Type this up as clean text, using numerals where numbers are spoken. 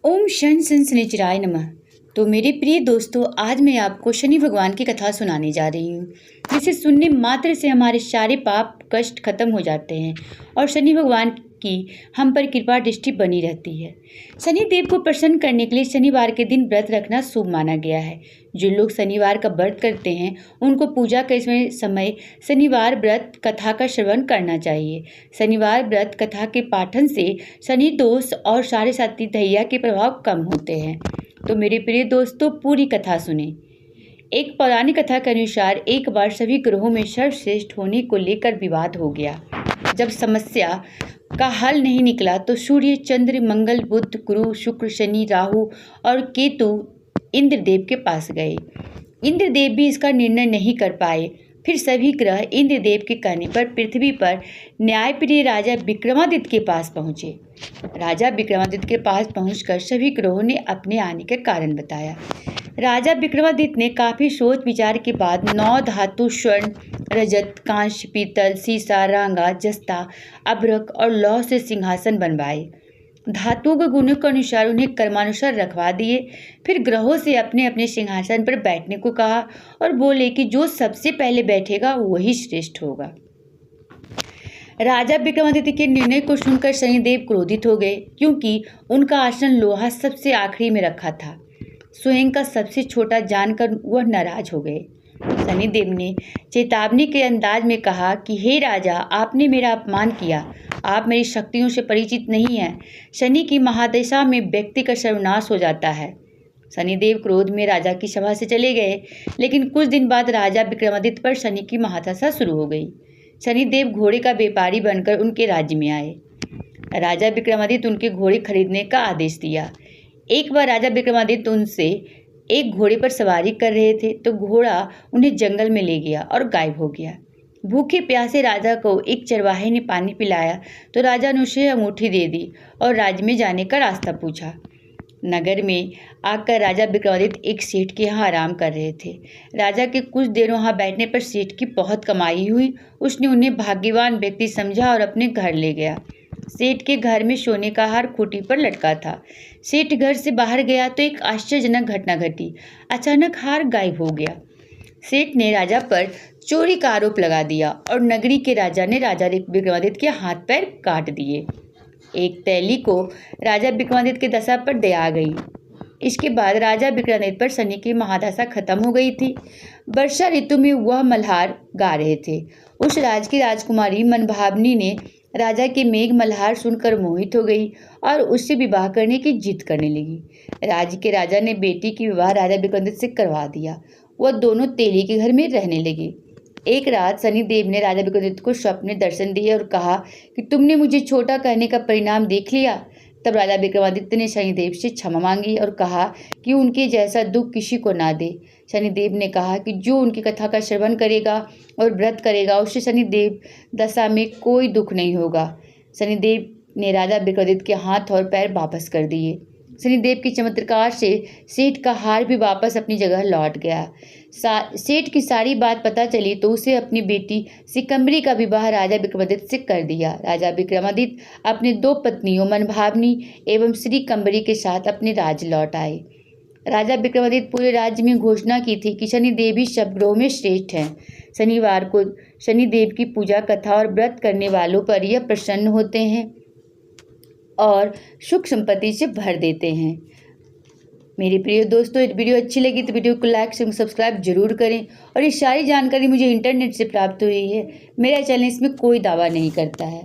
ओम शन शनिचराय नमः। तो मेरे प्रिय दोस्तों, आज मैं आपको शनि भगवान की कथा सुनाने जा रही हूँ, जिसे सुनने मात्र से हमारे सारे पाप कष्ट खत्म हो जाते हैं और शनि भगवान की हम पर कृपा दृष्टि बनी रहती है। शनि देव को प्रसन्न करने के लिए शनिवार के दिन व्रत रखना शुभ माना गया है। जो लोग शनिवार का व्रत करते हैं उनको पूजा के समय शनिवार व्रत कथा का श्रवण करना चाहिए। शनिवार व्रत कथा के पाठन से शनि दोष और साढ़े साती दैया के प्रभाव कम होते हैं। तो मेरे प्रिय दोस्तों, पूरी कथा सुने। एक पौराणिक कथा के अनुसार एक बार सभी ग्रहों में सर्वश्रेष्ठ होने को लेकर विवाद हो गया। जब समस्या का हल नहीं निकला तो सूर्य, चंद्र, मंगल, बुध, गुरु, शुक्र, शनि, राहु और केतु इंद्रदेव के पास गए। इंद्रदेव भी इसका निर्णय नहीं कर पाए। फिर सभी ग्रह इंद्रदेव के कहने पर पृथ्वी पर न्यायप्रिय राजा विक्रमादित्य के पास पहुँचे। राजा विक्रमादित्य के पास पहुंचकर सभी ग्रहों ने अपने आने का कारण बताया। राजा विक्रमादित्य ने काफ़ी सोच विचार के बाद 9 धातु स्वर्ण, रजत, कांस्य, पीतल, सीसा, रांगा, जस्ता, अभ्रक और लौह से सिंहासन बनवाए। धातुओं के गुणों के अनुसार उन्हें कर्मानुसार रखवा दिए। फिर ग्रहों से अपने अपने सिंहासन पर बैठने को कहा और बोले कि जो सबसे पहले बैठेगा वही श्रेष्ठ होगा। राजा विक्रमादित्य के निर्णय को सुनकर शनिदेव क्रोधित हो गए, क्योंकि उनका आसन लोहा सबसे आखिरी में रखा था। स्वयं का सबसे छोटा जानकर वह नाराज हो गए। शनिदेव ने चेतावनी के अंदाज में कहा कि हे राजा, आपने मेरा अपमान किया। आप मेरी शक्तियों से परिचित नहीं हैं। शनि की महादशा में व्यक्ति का सर्वनाश हो जाता है। शनिदेव क्रोध में राजा की सभा से चले गए, लेकिन कुछ दिन बाद राजा विक्रमादित्य पर शनि की महादशा शुरू हो गई। शनिदेव घोड़े का व्यापारी बनकर उनके राज्य में आए। राजा विक्रमादित्य उनके घोड़े खरीदने का आदेश दिया। एक बार राजा विक्रमादित्य उनसे एक घोड़े पर सवारी कर रहे थे तो घोड़ा उन्हें जंगल में ले गया और गायब हो गया। भूखे प्यासे राजा को एक चरवाहे ने पानी पिलाया तो राजा ने उसे अंगूठी दे दी और राज्य में जाने का रास्ता पूछा। नगर में आकर राजा विक्रमादित्य एक सेठ के यहाँ आराम कर रहे थे। राजा के कुछ देर वहाँ बैठने पर सेठ की बहुत कमाई हुई। उसने उन्हें भाग्यवान व्यक्ति समझा और अपने घर ले गया। सेठ के घर में सोने का हार खूंटी पर लटका था। सेठ घर से बाहर गया तो एक आश्चर्यजनक घटना घटी। अचानक हार गायब हो गया। सेठ ने राजा पर चोरी का आरोप लगा दिया और नगरी के राजा ने राजा विक्रमादित्य के हाथ पैर काट दिए। एक तैली को राजा विक्रमादित्य की दशा पर दया आ गई। इसके बाद राजा विक्रमादित्य पर शनि की महादशा खत्म हो गई थी। वर्षा ऋतु में वह मल्हार गा रहे थे। उस राज की राजकुमारी मनभावनी ने राजा के मेघ मल्हार सुनकर मोहित हो गई और उससे विवाह करने की जिद करने लगी। राज्य के राजा ने बेटी की विवाह राजा विक्रमादित्य से करवा दिया। वह दोनों तेली के घर में रहने लगे। एक रात शनिदेव ने राजा विक्रमादित्य को स्वप्न में दर्शन दिए और कहा कि तुमने मुझे छोटा कहने का परिणाम देख लिया। तब राजा विक्रमादित्य ने शनिदेव से क्षमा मांगी और कहा कि उनके जैसा दुख किसी को ना दे। शनिदेव ने कहा कि जो उनकी कथा का श्रवण करेगा और व्रत करेगा उसे शनिदेव दशा में कोई दुख नहीं होगा। शनिदेव ने राजा विक्रमादित्य के हाथ और पैर वापस कर दिए। शनिदेव के चमत्कार से सेठ का हार भी वापस अपनी जगह लौट गया। सेठ की सारी बात पता चली तो उसे अपनी बेटी सिकंबरी का विवाह राजा विक्रमादित्य से कर दिया। राजा विक्रमादित्य अपने 2 पत्नियों मनभावनी एवं श्रीकंबरी के साथ अपने राज्य लौट आए। राजा विक्रमादित्य पूरे राज्य में घोषणा की थी कि शनिदेव ही सब ग्रहों में श्रेष्ठ हैं। शनिवार को शनिदेव की पूजा कथा और व्रत करने वालों पर यह प्रसन्न होते हैं और सुख संपत्ति से भर देते हैं। मेरे प्रिय दोस्तों, यदि वीडियो अच्छी लगी तो वीडियो को लाइक से सब्सक्राइब जरूर करें। और ये सारी जानकारी मुझे इंटरनेट से प्राप्त हुई है। मेरा चैनल इसमें कोई दावा नहीं करता है।